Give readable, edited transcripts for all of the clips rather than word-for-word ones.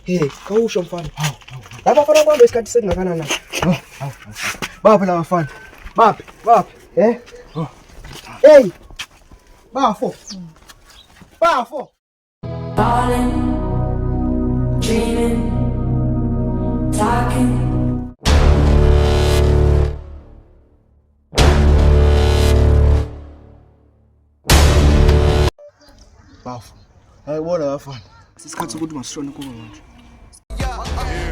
Hey, kawusho mfana. Laba bafana kwambe isikhathi sekungakanani. Baphi la bafana? Baphi? Hey. Bafo. Falling, dreaming, talking. Bafo. Hayibona bafana. Sisikhathi sokuthi masishone kuba manje.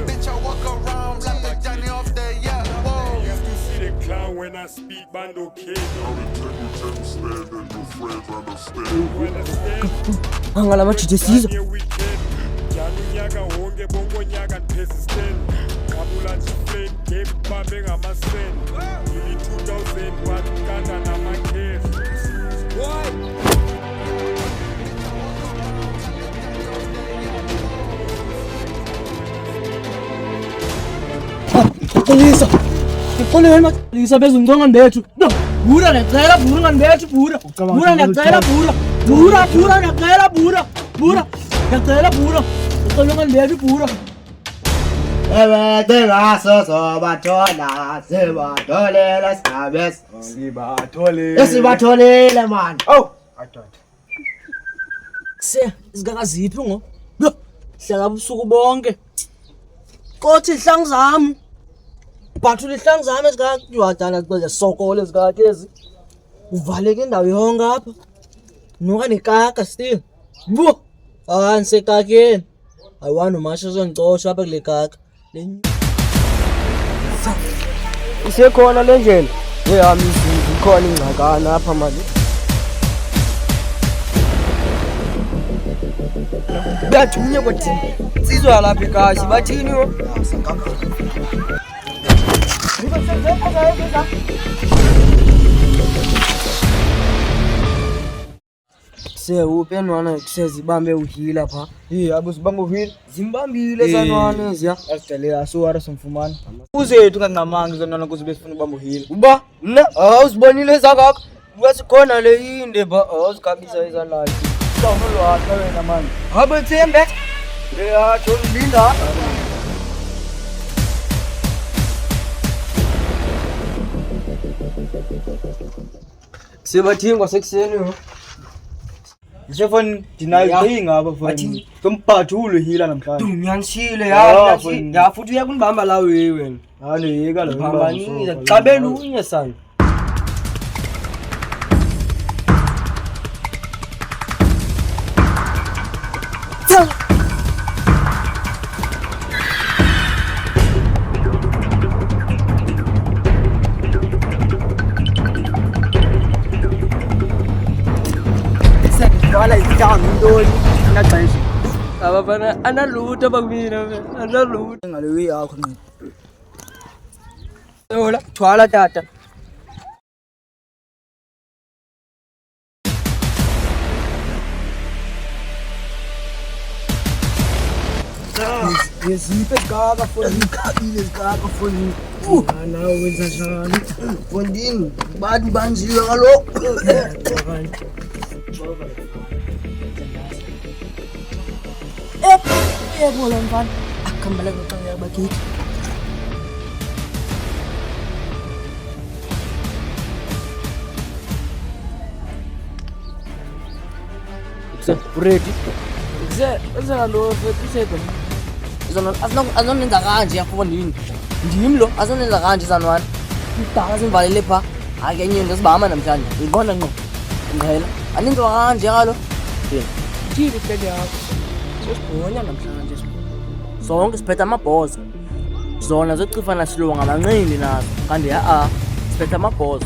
Bitch, I walk around like the Johnny off the yacht. Whoa. Used to see the clown when I speak bando kid. Angala majije sizwe. Jalo nyaka wonke bongo nyaka persistent. Kabula nje flame game bambe ngamasen. Yili 2000 but kanda namakhefu. Why? Lisa bezungconga ndethu. Bura necela bura ngandethu bura. Bura necela bura. Bura necela bura. Bura necela bura. Uqonga ndethu bura. Tengaso sobathola sibatholela sigabes. Sibatholile man. Oh, I don't. Sigakaziphi ngo? Hlala ubusuku bonke. Kothi ihlangu zami. Bathula ihlangu zami ezikaDana cela sokole ezikakezi. Uvaleke indawo yonke apha. Nuka nekaka still. Bu. Ngisekakeni. Ayiwani umasha uzongicosha apha kule kaka. Isekhona le ndlela. Yami ikhona ingxakana apha manje. Uyathunya kwathini? Sizwa lapha ekhaya bathini yo? Upenwana kusezibambe uhila pha. Yabo sibamba uhila. Zimbambile zanwana eziya. Asicela asuwara somfumana. Uzethu kanqamanga zonana kuze besifuna ubamba uhila. Uba mna awuzibonile zakakho. Wasikhona le inde ba awuzikabisa izalali. Sawulwatha wena manje. Habe tsembe. Ya cholinda. Sibathingwa sekuseni yo. Njefoni dinayidinga apha foni. Somphathulo hila namhlanje. Dunyanisile Ya futhi uyakunibamba la wena. Hale yeka la. Phambanisa xabela unye sana. Wala izidanga intoni naxesha. Abafana analutho bakumina analutho ngalewe yakho nqi. Yola thwala tata. Yeziphe gaga foni ikhabile gaga foni. Ana wenza njani? Fondini bathi banjiwe kaloku. Bola mfana akambala ngoqanga bakithi. Ready? Wenza lo fetisebe. Azonenza kanje yafondini. Ndim lo azonenza kanje sanwana. Idaka simvalele pha. Ake enye into sibahamba namhlanje. Uyibona ngqo. Ngihela. Aninzo kanje ngalo. Thini fede yakho? Sesibhonya namhlanje. Zonke siphethe amabhozo. Zona zocifana silunga ngamanqindi nazo. Kanti siphethe amabhozo.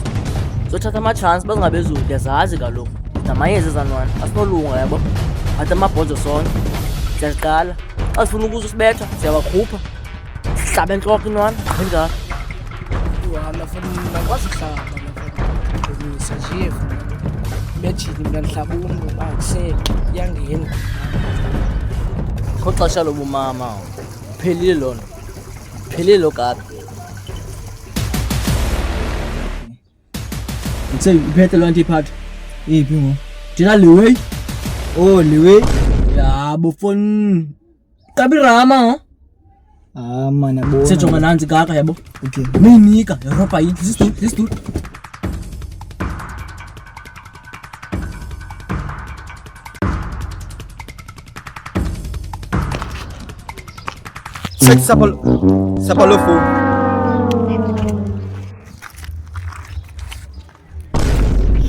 Sothatha ama-chance bazingabezulu yazazi kaloku. Namayeza zanwana asinolunga yabo. Athe amabhozo sonke. Siyaziqala. Asifuna ukuze sibetha siyawakhupha. Sihlabe entloko inwana. Njalo. Wala funa ngakwazi ukuhlaba la. Sajiva. Bethini mina ngihlaba umuntu akusele yangena. Khoxesha lobumama. Phelile lona. Phelile lokaphi. Ngithe iphethe lonke iphatha. Iphi ngo? Thina liway. Oh liway. Yabo phone kabirama man yabona. sejonga nanzi kaka yabo. Okay. Minika Europa yini. This dude. Sex sapalofo.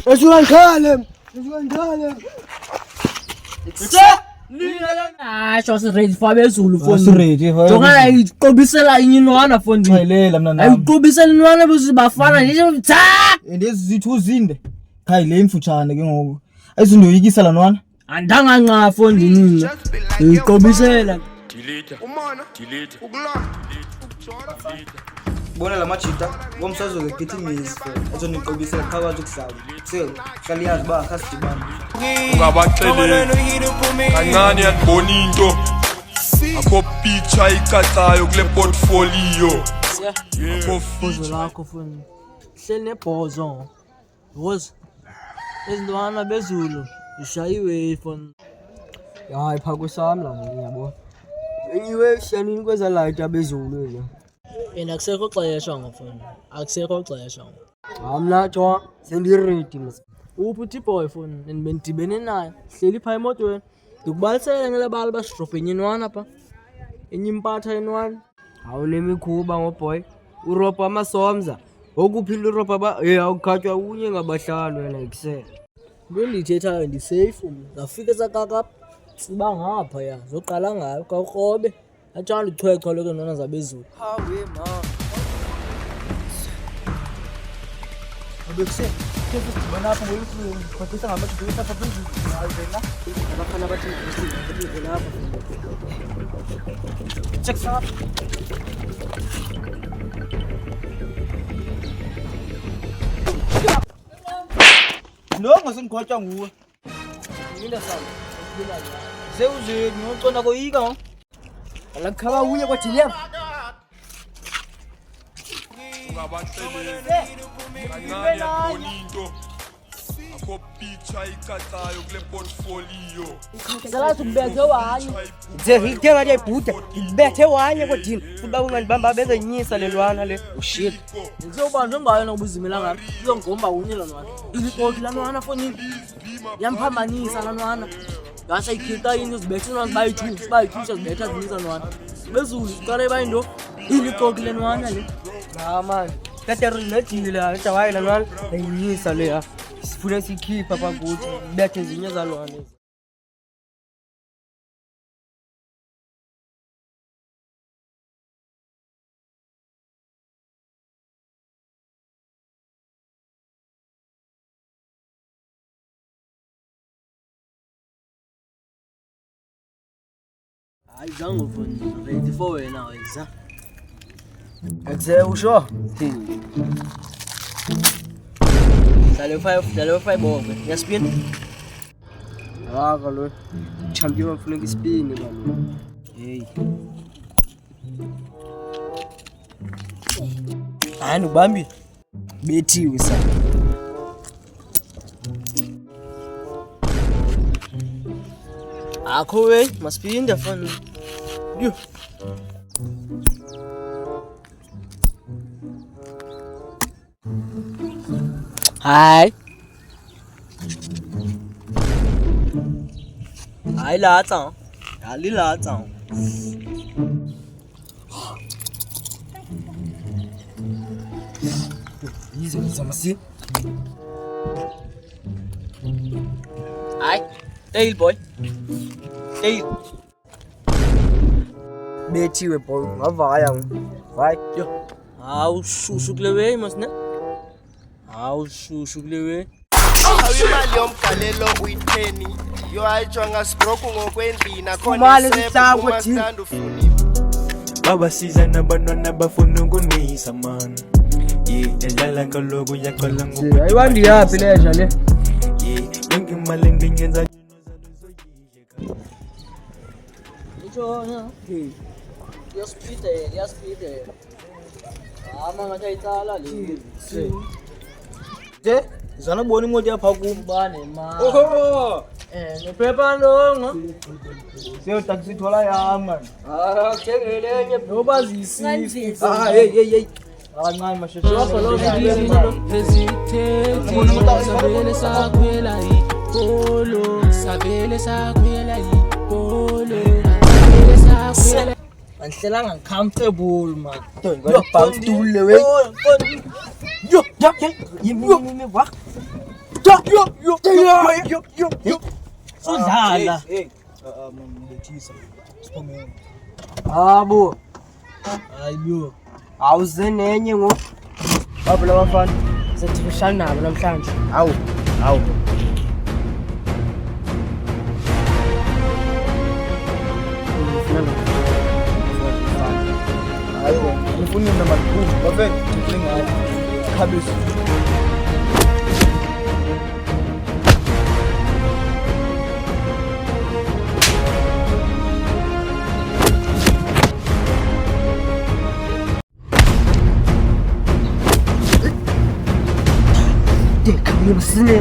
Esuangale. Shose ready for bezulu phone. Asiready for. Jonga ayiqobisela inyinwana phone. Chayilela mna nami. Ayiqobisela inwana bese bafana nje tsak. Ndezithu zinde. Khayile imfutshane ke ngoku. Ayizindoyikisa lanwana. Andanga nqa phone nini. Just be like Ayiqobisela. Umona. Ukulala. Bona lamajita ngomsazo ke githi miss. Azoniqobisela phakathi kusaba. Sel, khaliyazi ba khasibana. ungabaxeleli kancane yandibona into akho picture icacayo kule portfolio akho Bozo lakho phone. Hleli nebhozo. Bozo. Ezintwana bezulu. Ishayiwe phone. Hayi phako sami la ngiyabona. Anyway shanini kweza light abezulu nje. Yena akusekho xesha ngofone. Akusekho xesha. Amna tjwa sendiready mse. Uphuthi boy phone nibendibene naye. Hleli pha emotweni. Ngikubalisela ngelabali basidrope enyinwana pha. Enyimpatha enwana. Awunemikhuba ngoboy. Uropa amasomza. Okuphila uropa ba awukhatywa unye ngabahlalo wena ikusela. Into ndithethayo ndisafe ngafika sakaka siba ngapha ya zoqala ngayo kawukrobe atshanda uchwechwa lokho nona zabezulu Hawe ma. Abekuse kefu sibona apha ngoyifuni kwathisa ngamathi ngiyisa apha phezulu ayivela abakhana bathi ngiyivela apha check up Nongo sengikhotsha nguwe Yinda sana Sewuze ngiyocona koyika ngo Alakhaba unye kwathi yena ungabaxeleli kancane yandibona into akho picture icacayo kule portfolio Zalathi kubethe wanye Ngithe ngathi ayibhuda ngibethe wanye kodini kuba ungandibamba bezenyisa lelwana le shit ngizobanjwe ngayo nobuzimela ngapi uzongomba unye lanwana ilixoki lanwana fonini yamphambanisa lanwana ngase ikhita into zibethe nwana bayithu zibetha zinisa nwana bezulu qale bayindo ilixoki lanwana le man kade rinedile athi hayi lanwana ayinyisa le sifuna sikhipha pakuthi bethe zinye zalwana hayi zangu phone ready for wena weza Akuse usho dale 5 bonke yaspin kalo champion funeka ispini kalo hey hayi ubambi bethiwe sa akho we maspinda phone yo Hi. Hi lá chồng. Ali lá chồng. Hizo ni zamasi. Hi. Tail boy. Tail. Bethiwe boy ngavaya vai Yo. Au shusuklewe masne. Au shusuklewe. Awimali yomgalelo uyitheni yo ayitshwa ngasibroku ngokwendlini Imali zitako thini? Baba siza nabantwana bafuna ukunisa man edlala kaloku yaqala ayiwandi yaphi leja le yonke imali enginyenza Ichona. Yaspide. Ama ngathi ayitsala le. je zana boni imoto yapha kum Bane ma. oho Nephepha ndongo. Siyotaka sithola yami man. Thengelenye noba zisisi. Hey. Kancane masheshe. Sabele sakhwela ipolo, sabele sakhwela ipolo, sabele sakhwela. Angihlelanga ngicomfortable man. Ngoba bawudule we. Yo. Yimi wah. Yo. Sodlala. Ngithisa. Siphumele. Hayibo. Awuze nenye ngo. Baphi labafana? Sethishana nabo namhlanje. Hawu. Hayi wena, ngifuna noma manje bafethu ngicela ngayo. Khabisi. Kami mesin ya.